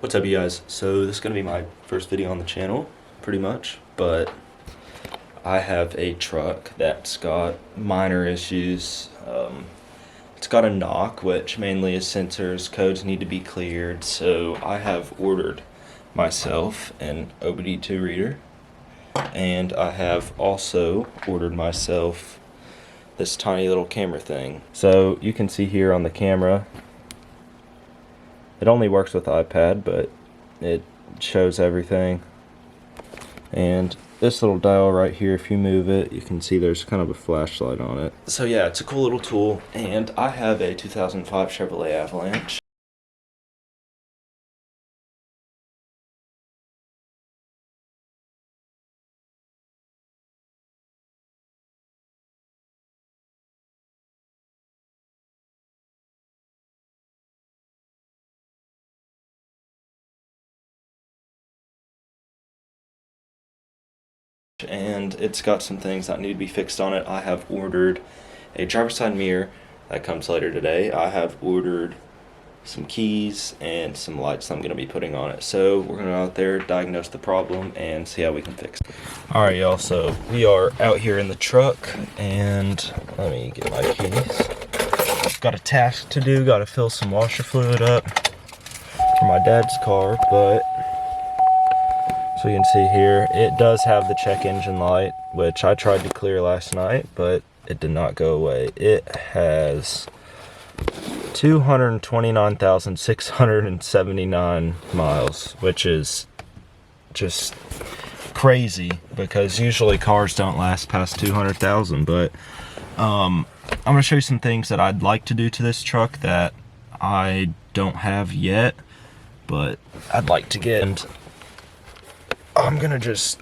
What's up, you guys? So this is gonna be my first video on the channel, pretty much, but I have a truck that's got minor issues. It's got a knock, which mainly is sensors, codes need to be cleared, so I have ordered myself an OBD2 reader, and I have also ordered myself this tiny little camera thing. So you can see here on the camera, it only works with iPad, but it shows everything. And this little dial right here, if you move it, you can see there's kind of a flashlight on it. So yeah, it's a cool little tool, and I have a 2005 Chevrolet Avalanche. And it's got some things that need to be fixed on it. I have ordered a driver's side mirror that comes later today. I have ordered some keys and some lights I'm going to be putting on it. So we're going to go out there, diagnose the problem, and see how we can fix it. Alright, y'all, so we are out here in the truck, and let me get my keys. Got a task to do, got to fill some washer fluid up for my dad's car, but so you can see here, it does have the check engine light, which I tried to clear last night, but it did not go away. It has 229,679 miles, which is just crazy because usually cars don't last past 200,000. But I'm going to show you some things that I'd like to do to this truck that I don't have yet, but I'd like to get. And I'm gonna just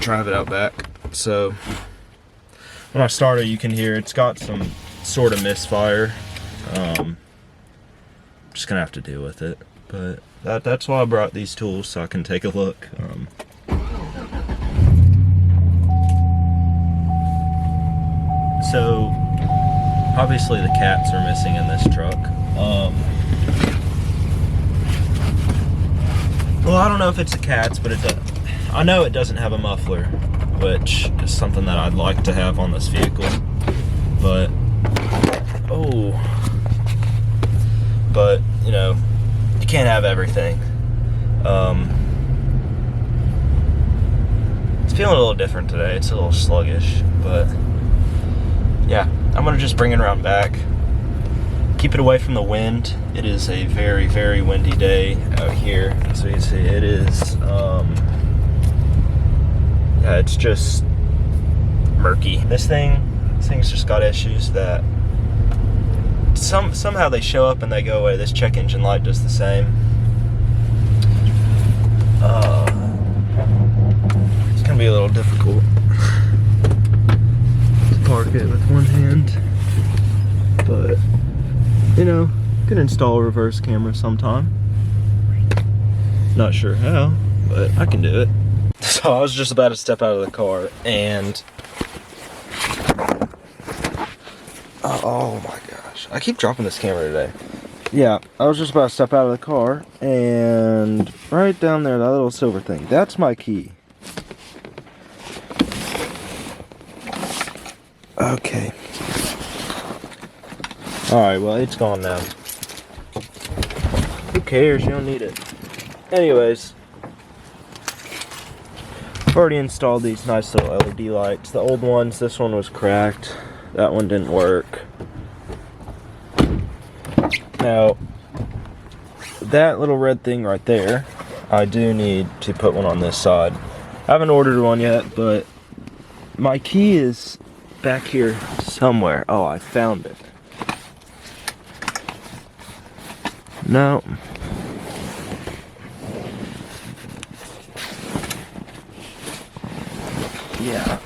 drive it out back. So when I start it, you can hear it's got some sort of misfire. Just gonna have to deal with it, but that's why I brought these tools, so I can take a look. So obviously the cats are missing in this truck. Well, I don't know if it's a cat's, but I know it doesn't have a muffler, which is something that I'd like to have on this vehicle. But, you know, you can't have everything. It's feeling a little different today. It's a little sluggish, but yeah, I'm gonna just bring it around back. Keep it away from the wind. It is a very, very windy day out here. So you can see it is, yeah, it's just murky. This thing's just got issues that somehow they show up and they go away. This check engine light does the same. It's gonna be a little difficult to park it with one hand, but you know, you can install a reverse camera sometime. Not sure how, but I can do it. So I was just about to step out of the car and oh my gosh, I keep dropping this camera today. Yeah, I was just about to step out of the car, and right down there, that little silver thing, that's my key. Okay. Alright, well, it's gone now. Who cares? You don't need it. Anyways, I've already installed these nice little LED lights. The old ones, this one was cracked. That one didn't work. Now, that little red thing right there, I do need to put one on this side. I haven't ordered one yet, but my key is back here somewhere. Oh, I found it. No. Yeah,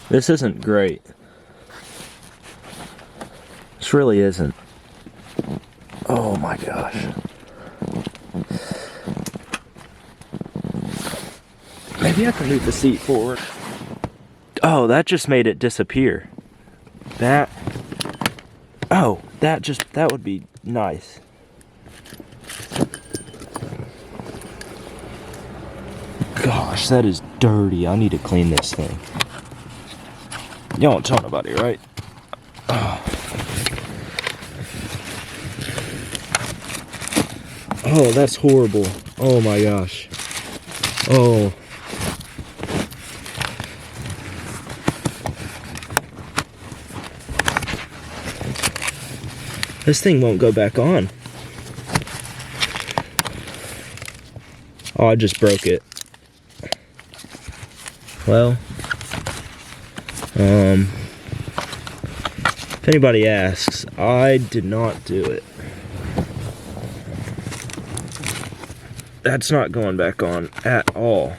this isn't great. This really isn't. Oh my gosh. Maybe I can move the seat forward. Oh, that just made it disappear. That would be Nice. Gosh, that is dirty. I need to clean this thing. You won't tell nobody, right? Oh, that's horrible. Oh my gosh. Oh. This thing won't go back on. Oh, I just broke it. Well, if anybody asks, I did not do it. That's not going back on at all.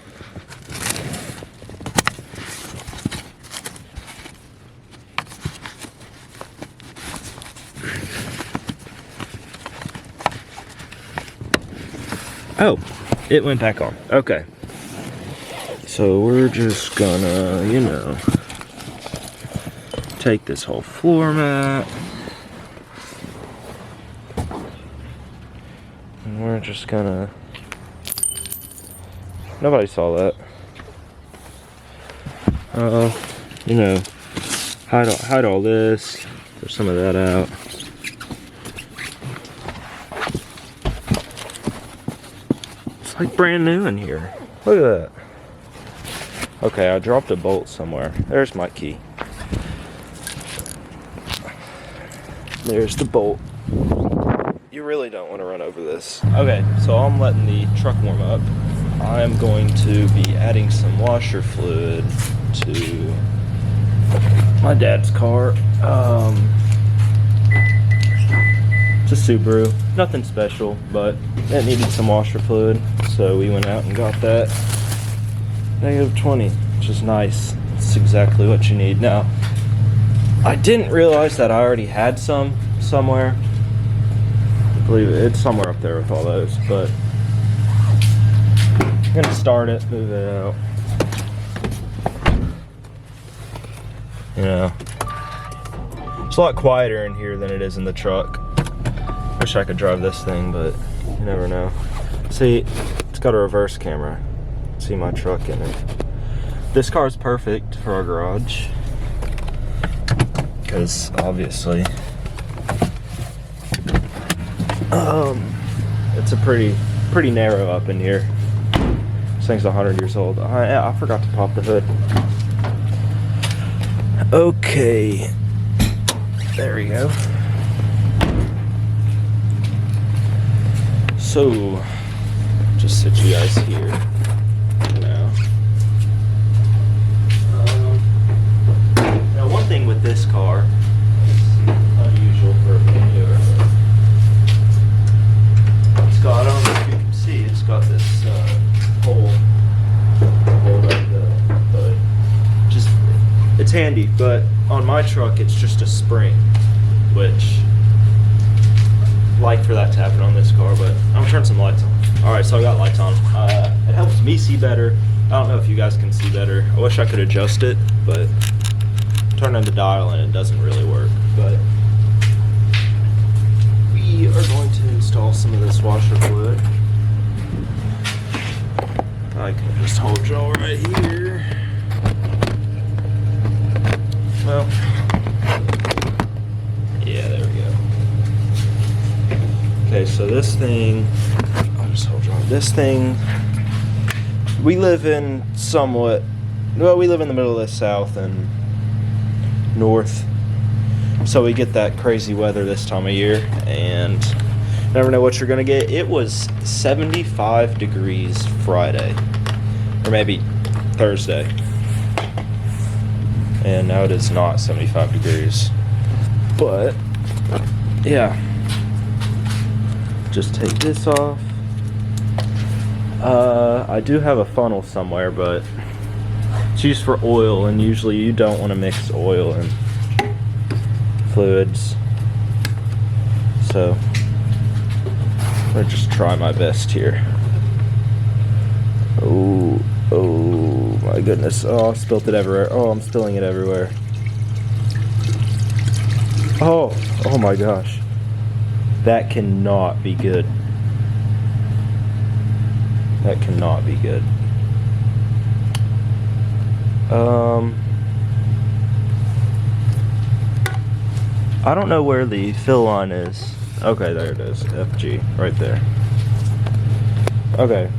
Oh, it went back on. Okay. So we're just gonna, you know, take this whole floor mat. And we're just gonna... Nobody saw that. You know, hide all this. Put some of that out. It's like brand new in here. Look at that. Okay, I dropped a bolt somewhere. There's my key. There's the bolt. You really don't want to run over this. Okay, so I'm letting the truck warm up. I'm going to be adding some washer fluid to my dad's car. It's a Subaru. Nothing special, but it needed some washer fluid. So we went out and got that. -20, which is nice. It's exactly what you need. Now, I didn't realize that I already had some somewhere. I believe it's somewhere up there with all those, but I'm gonna start it, move it out. You know, it's a lot quieter in here than it is in the truck. Wish I could drive this thing, but you never know. See, it's got a reverse camera. See my truck in it. This car is perfect for our garage because obviously it's a pretty narrow up in here. This thing's 100 years old. I forgot to pop the hood. Okay, there we go. So just sit you guys here. Now, one thing with this car, it's unusual for a manure. It's got, I don't know if you can see, it's got this hole right the hood. Just, it's handy, but on my truck, it's just a spring, which I'd like for that to happen on this car, but I'm gonna turn some lights on. All right, so I got lights on. It helps me see better. I don't know if you guys can see better. I wish I could adjust it, but turning the dial and it doesn't really work. But we are going to install some of this washer fluid. I can just hold y'all right here. Well, yeah, there we go. Okay, so this thing, I'll just hold y'all. This thing, we live in somewhat, well, we live in the middle of the south and north, so we get that crazy weather this time of year, and never know what you're gonna get. It was 75 degrees Friday, or maybe Thursday, and now it is not 75 degrees. But yeah, just take this off. I do have a funnel somewhere, but it's used for oil, and usually you don't want to mix oil and fluids. So I'm gonna just try my best here. Oh my goodness. Oh, I spilled it everywhere. Oh, I'm spilling it everywhere. Oh my gosh. That cannot be good. That cannot be good. I don't know where the fill line is. Okay, there it is. FG, right there. Okay.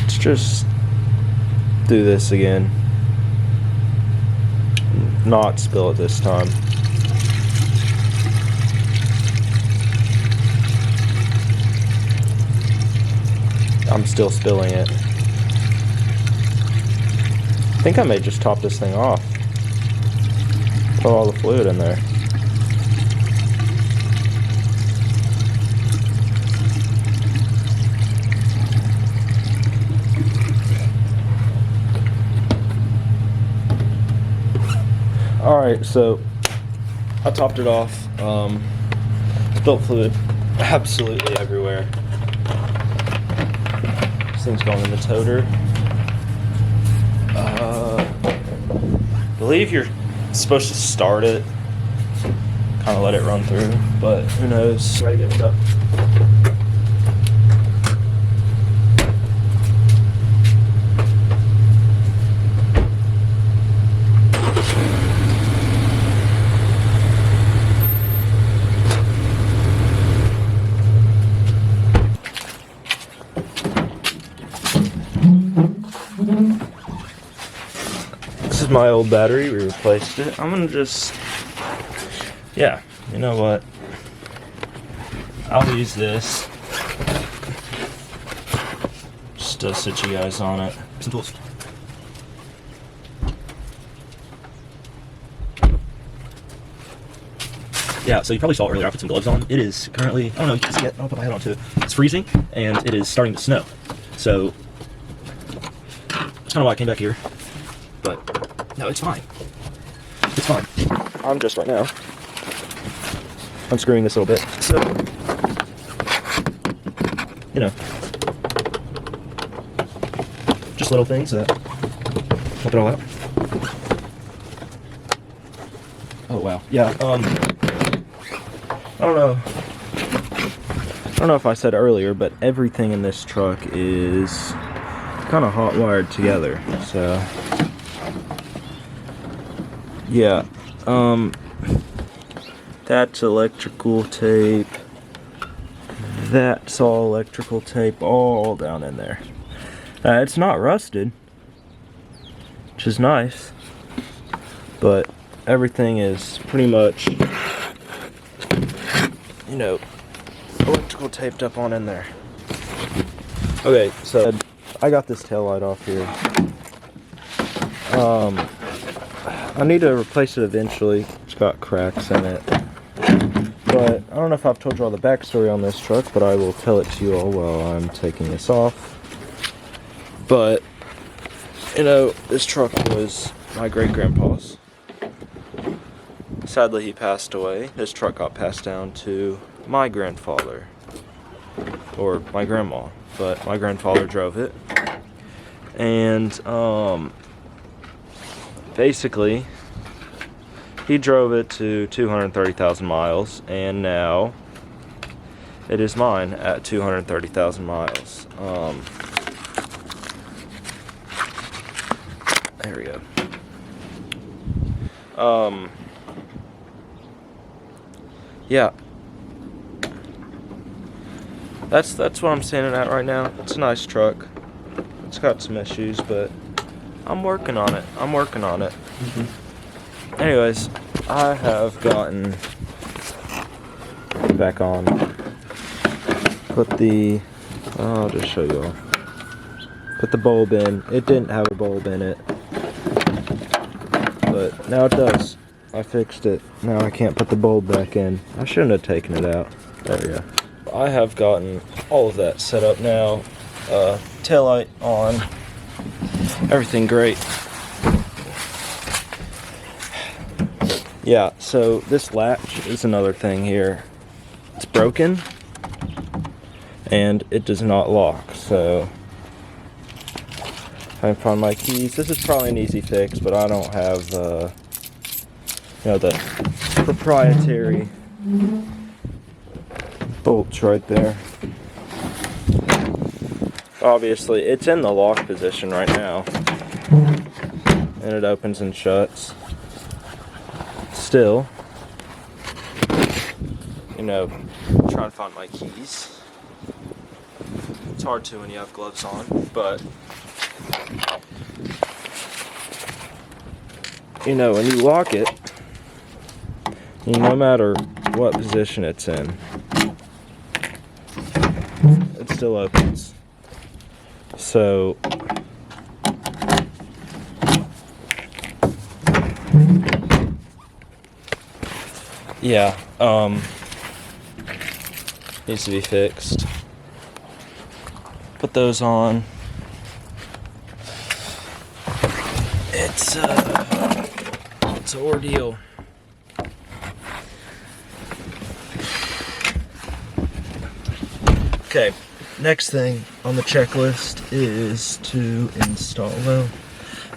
Let's just do this again. Not spill it this time. I'm still spilling it. I think I may just top this thing off. Put all the fluid in there. Alright, so I topped it off. Spilt fluid absolutely everywhere. This thing's going in the toter. I believe you're supposed to start it, kind of let it run through, but who knows. Try to get it up. This is my old battery, we replaced it. I'm gonna just, yeah, you know what? I'll use this. Just to sit you guys on it. Some tools. Yeah, so you probably saw earlier I put some gloves on. It is currently, I don't know, you can see it, I'll put my head on too. It's freezing, and it is starting to snow. So, that's kind of why I came back here. But, no, it's fine. It's fine. I'm just right now unscrewing this a little bit. So, you know, just little things that help it all out. Oh, wow. Yeah, I don't know if I said earlier, but everything in this truck is kind of hot wired together. So, yeah, that's electrical tape. That's all electrical tape, all down in there. It's not rusted, which is nice, but everything is pretty much, you know, electrical taped up on in there. Okay, so I got this tail light off here. I need to replace it eventually. It's got cracks in it. But I don't know if I've told you all the backstory on this truck, but I will tell it to you all while I'm taking this off. But, you know, this truck was my great-grandpa's. Sadly, he passed away. This truck got passed down to my grandfather, or my grandma, but my grandfather drove it. And, basically, he drove it to 230,000 miles, and now it is mine at 230,000 miles. There we go. Yeah. That's what I'm standing at right now. It's a nice truck. It's got some issues, but I'm working on it. I'm working on it. Anyways, I have gotten back on. Put the, I'll just show you all. Put the bulb in. It didn't have a bulb in it, but now it does. I fixed it. Now I can't put the bulb back in. I shouldn't have taken it out. There we go. I have gotten all of that set up now. Taillight on. Everything great. Yeah, so this latch is another thing here. It's broken and it does not lock, so I can find my keys. This is probably an easy fix, but I don't have you know, the proprietary bolts right there. Obviously, it's in the lock position right now, and it opens and shuts. Still, you know, trying to find my keys. It's hard to when you have gloves on, but you know, when you lock it, no matter what position it's in, it still opens. So yeah, needs to be fixed. Put those on. It's an ordeal. Okay, next thing on the checklist is to install, well,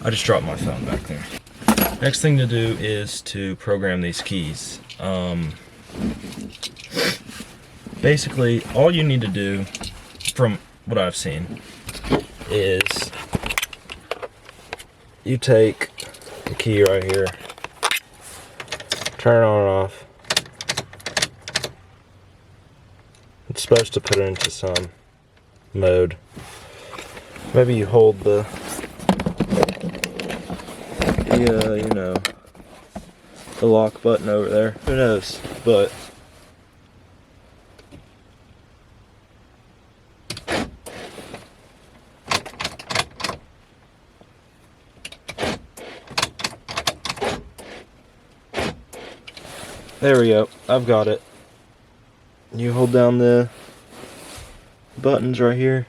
I just dropped my phone back there. Next thing to do is to program these keys. Basically, all you need to do, from what I've seen, is you take the key right here, turn it on and off. It's supposed to put it into some mode. Maybe you hold the you know, the lock button over there. Who knows? But there we go. I've got it. You hold down the buttons right here.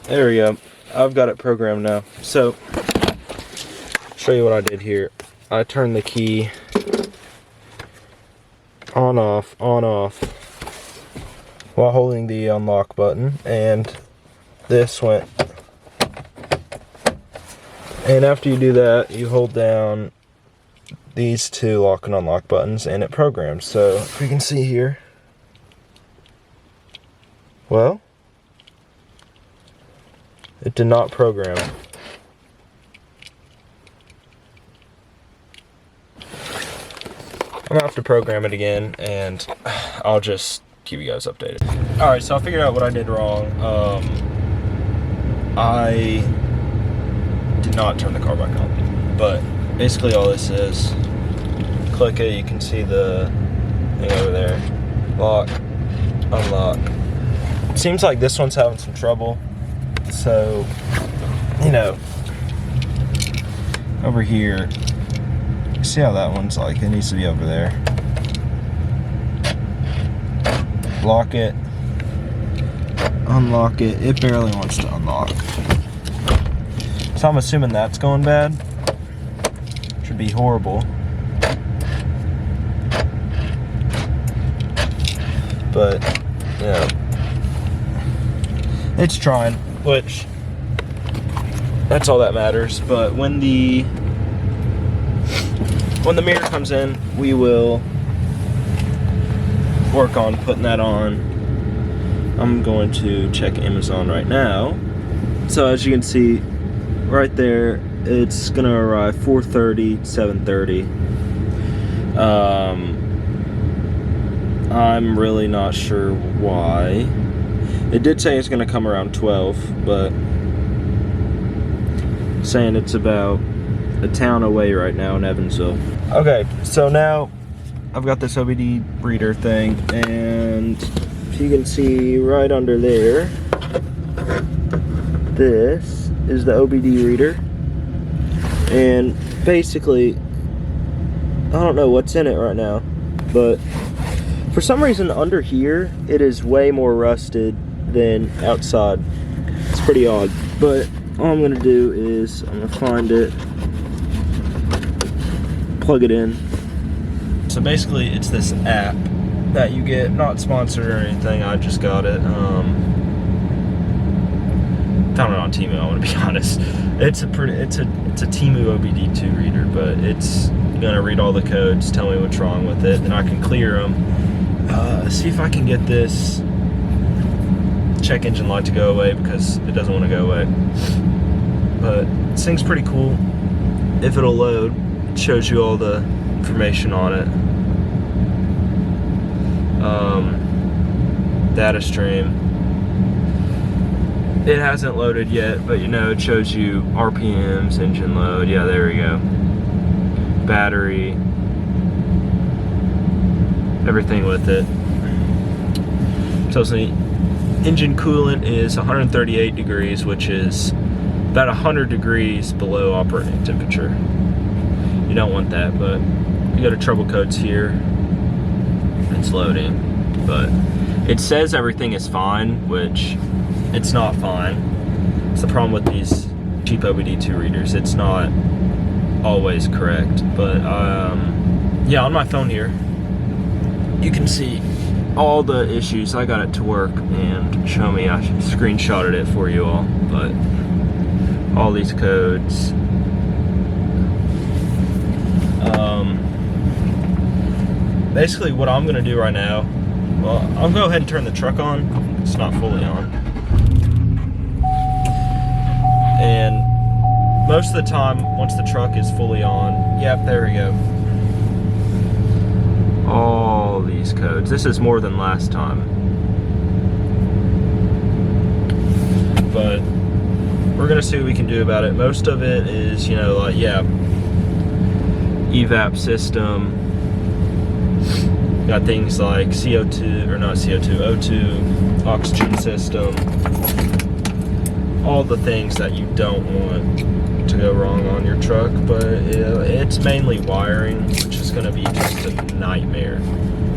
There we go. I've got it programmed now. So, show you what I did here. I turned the key on off while holding the unlock button, and this went. And after you do that, you hold down these two lock and unlock buttons and it programs. So if we can see here, well, it did not program. I'm gonna have to program it again, and I'll just keep you guys updated. Alright, so I figured out what I did wrong. I did not turn the car back on, but basically all this is, click it, you can see the thing over there, lock, unlock. It seems like this one's having some trouble, so, you know, over here, you see how that one's like, it needs to be over there. Lock it, unlock it, it barely wants to unlock. So I'm assuming that's going bad. Should be horrible. But, yeah. It's trying, which, that's all that matters. But when the mirror comes in, we will work on putting that on. I'm going to check Amazon right now. So as you can see, right there, it's gonna arrive 4:30, 7:30. I'm really not sure why. It did say it's gonna come around 12, but saying it's about a town away right now in Evansville. Okay, so now I've got this OBD reader thing, and if you can see right under there, this is the OBD reader, and basically I don't know what's in it right now, but for some reason under here it is way more rusted than outside. It's pretty odd, but all I'm gonna do is I'm gonna find it, plug it in. So basically it's this app that you get, not sponsored or anything, I just got it. Found it on Temu, I want to be honest. It's a Temu OBD2 reader, but it's gonna read all the codes, tell me what's wrong with it, then I can clear them. See if I can get this check engine light to go away, because it doesn't want to go away. But this thing's pretty cool. If it'll load, it shows you all the information on it. Data stream. It hasn't loaded yet, but you know, it shows you RPMs, engine load. Yeah, there we go. Battery, everything with it. Tells me engine coolant is 138 degrees, which is about 100 degrees below operating temperature. You don't want that, but you go to trouble codes here. It's loading, but it says everything is fine, which it's not fine. It's the problem with these cheap OBD2 readers. It's not always correct, but yeah, on my phone here, you can see all the issues. I got it to work and show me. I screenshotted it for you all, but all these codes. Basically what I'm gonna do right now, well, I'll go ahead and turn the truck on. It's not fully on. And most of the time, once the truck is fully on, yep, there we go. All these codes. This is more than last time. But we're gonna see what we can do about it. Most of it is, you know, like, yeah, evap system. Got things like CO2, or not CO2, O2, oxygen system. All the things that you don't want to go wrong on your truck, but it's mainly wiring, which is gonna be just a nightmare.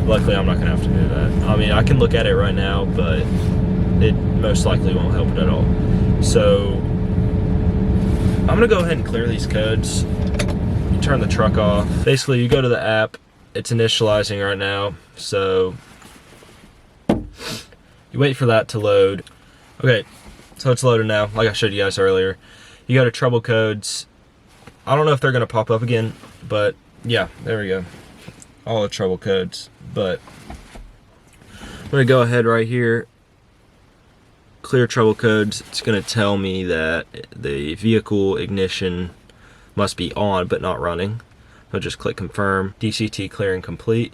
Luckily, I'm not gonna have to do that. I mean, I can look at it right now, but it most likely won't help it at all. So, I'm gonna go ahead and clear these codes. You turn the truck off. Basically, you go to the app. It's initializing right now, so you wait for that to load. Okay, so it's loaded now, like I showed you guys earlier. You go to trouble codes. I don't know if they're gonna pop up again, but yeah, there we go. All the trouble codes, but I'm gonna go ahead right here, clear trouble codes. It's gonna tell me that the vehicle ignition must be on but not running. I'll just click confirm. DCT clearing complete.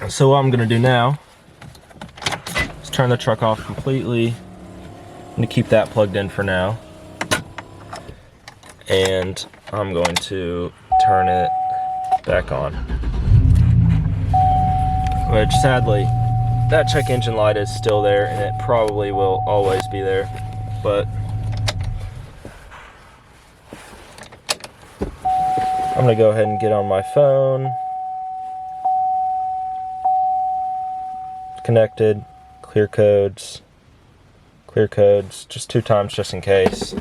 So what I'm gonna do now is turn the truck off completely. I'm gonna keep that plugged in for now. And I'm going to turn it back on. Which sadly, that check engine light is still there, and it probably will always be there, but I'm gonna go ahead and get on my phone. Connected, clear codes, just 2 times just in case.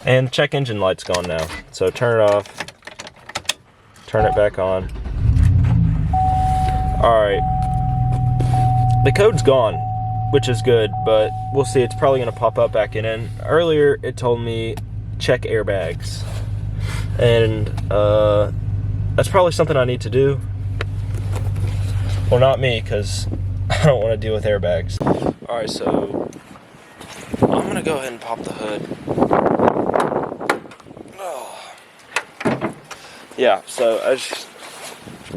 And the check engine light's gone now. So turn it off, turn it back on. Alright. The code's gone, which is good, but we'll see, it's probably gonna pop up back in. And earlier it told me check airbags. And that's probably something I need to do. Well, not me, because I don't want to deal with airbags. Alright, so I'm gonna go ahead and pop the hood. Oh. Yeah, so I just,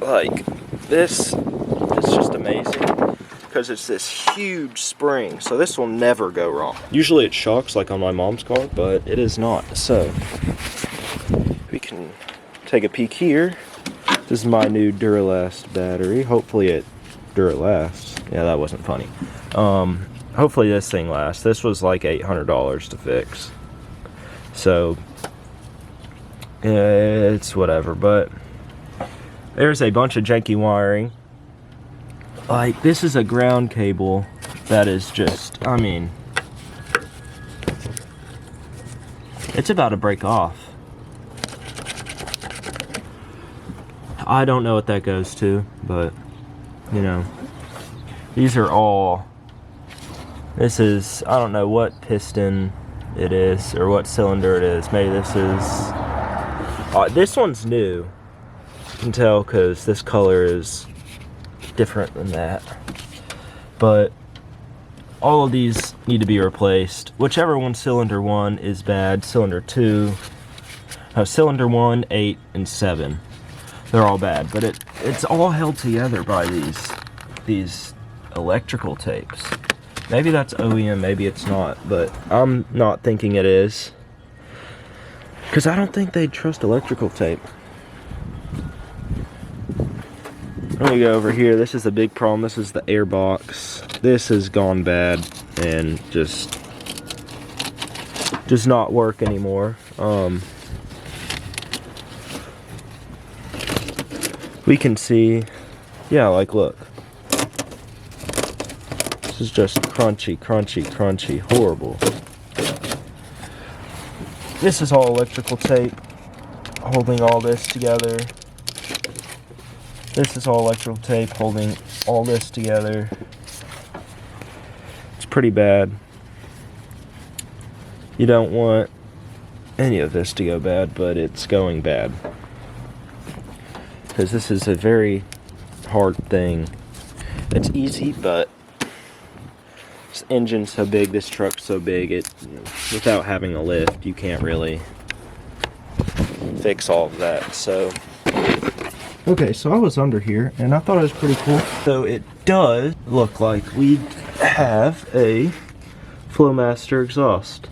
like, this is just amazing, because it's this huge spring, so this will never go wrong. Usually it shocks like on my mom's car, but it is not. So we can take a peek here. This is my new Duralast battery. Hopefully it Duralasts. Yeah, that wasn't funny. Hopefully this thing lasts. This was like $800 to fix. So it's whatever, but there's a bunch of janky wiring. Like, this is a ground cable that is just, I mean, it's about to break off. I don't know what that goes to, but, you know, These are all, this is, I don't know what piston it is or what cylinder it is. Maybe this one's new. You can tell because this color is different than that. But all of these need to be replaced. Whichever one, cylinder 1 is bad, cylinder 2, cylinder 1, 8, and 7. They're all bad, but it's all held together by these electrical tapes. Maybe that's OEM, maybe it's not, but I'm not thinking it is. Because I don't think they'd trust electrical tape. Let me go over here. This is the big problem. This is the air box. This has gone bad and just does not work anymore. We can see, yeah, like look. This is just crunchy, crunchy, crunchy, horrible. This is all electrical tape holding all this together. This is all electrical tape holding all this together. It's pretty bad. You don't want any of this to go bad, but it's going bad. Because this is a very hard thing. It's easy, but this engine's so big, this truck's so big, without having a lift, you can't really fix all of that. So, okay, so I was under here, and I thought it was pretty cool. So it does look like we have a Flowmaster exhaust,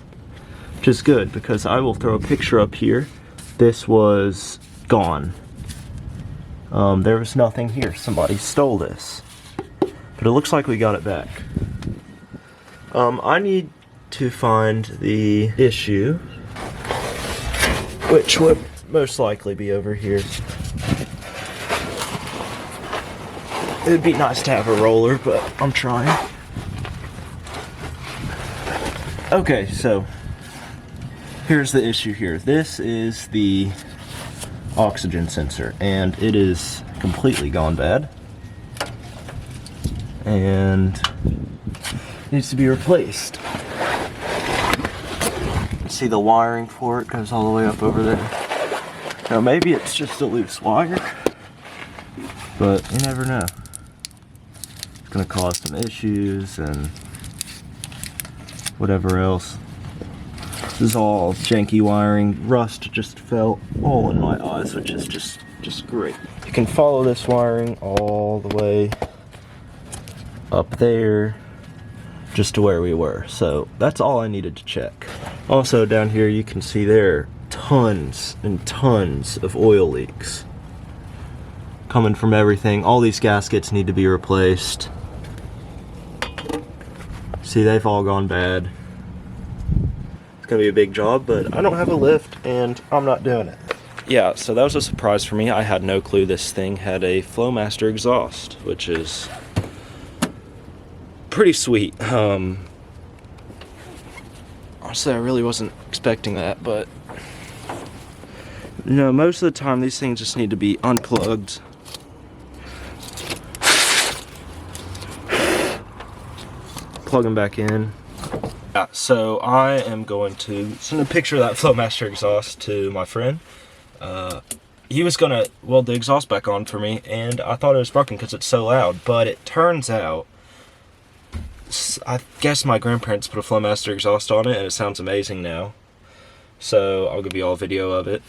which is good, because I will throw a picture up here. This was gone. There was nothing here. Somebody stole this. But it looks like we got it back. I need to find the issue, which would most likely be over here. It'd be nice to have a roller, but I'm trying. Okay, so here's the issue here. This is the oxygen sensor, and it is completely gone bad and needs to be replaced. See, the wiring for it goes all the way up over there. Now maybe it's just a loose wire, but you never know. It's gonna cause some issues and whatever else. This is all janky wiring. Rust just fell all in my eyes, which is just great. You can follow this wiring all the way up there, just to where we were. So that's all I needed to check. Also down here you can see there are tons and tons of oil leaks coming from everything. All these gaskets need to be replaced. See, they've all gone bad. Gonna be a big job, but I don't have a lift and I'm not doing it. Yeah, so that was a surprise for me. I had no clue this thing had a Flowmaster exhaust, which is pretty sweet. Honestly, I really wasn't expecting that, but you know, most of the time these things just need to be unplugged. Plug them back in. Yeah, so I am going to send a picture of that Flowmaster exhaust to my friend. He was gonna weld the exhaust back on for me, and I thought it was broken because it's so loud, but it turns out, I guess my grandparents put a Flowmaster exhaust on it, and it sounds amazing now. So I'll give you all a video of it.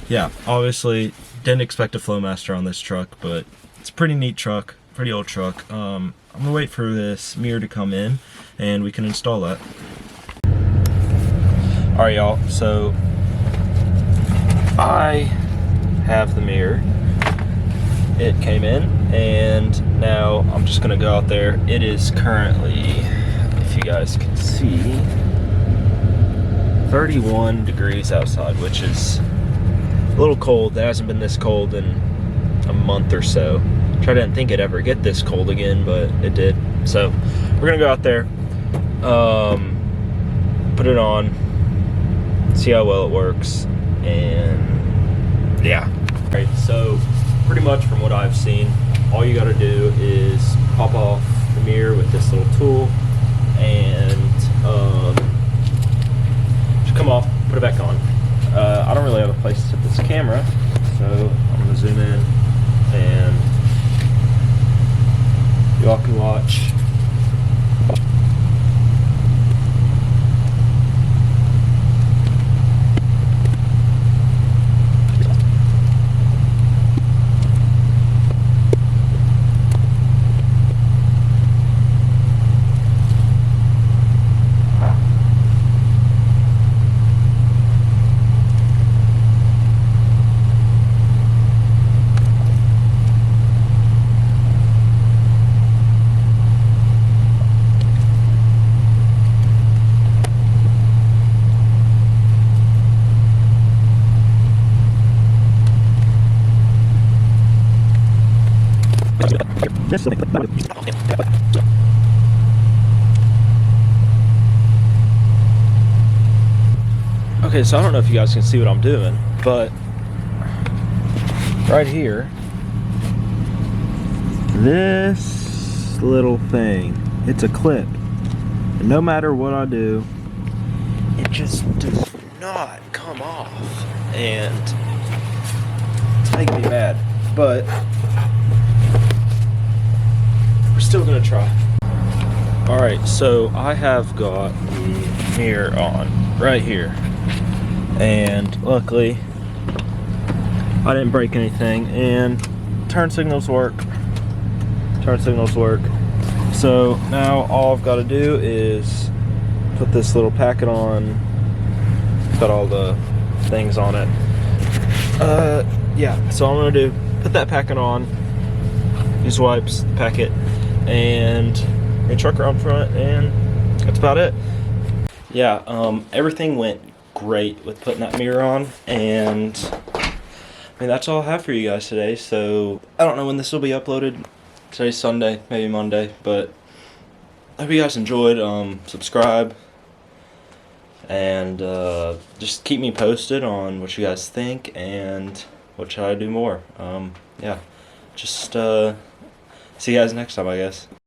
Yeah, obviously didn't expect a Flowmaster on this truck, but it's a pretty neat truck, pretty old truck. I'm gonna wait for this mirror to come in and we can install that. All right, y'all, so I have the mirror. It came in, and now I'm just gonna go out there. It is currently, if you guys can see, 31 degrees outside, which is a little cold. It hasn't been this cold in a month or so. I didn't think it'd ever get this cold again, but it did. So we're gonna go out there, put it on, see how well it works, and yeah. All right, so pretty much from what I've seen, all you gotta do is pop off the mirror with this little tool and just come off, put it back on. I don't really have a place to set this camera, so I'm gonna zoom in and y'all can watch. Okay, so I don't know if you guys can see what I'm doing, but right here, this little thing, it's a clip. And no matter what I do, it just does not come off. And it's making me mad, but we're still gonna try. All right, so I have got the mirror on right here. And luckily I didn't break anything, and turn signals work. So now all I've got to do is put this little packet on. It's got all the things on it. Yeah, so I'm gonna do, put that packet on, use wipes, the packet, and a truck around front, and that's about it. Yeah, everything went great with putting that mirror on, and I mean that's all I have for you guys today. So I don't know when this will be uploaded. Today's Sunday, maybe Monday, but I hope you guys enjoyed. Subscribe and just keep me posted on what you guys think and what should I do more. Yeah, just see you guys next time, I guess.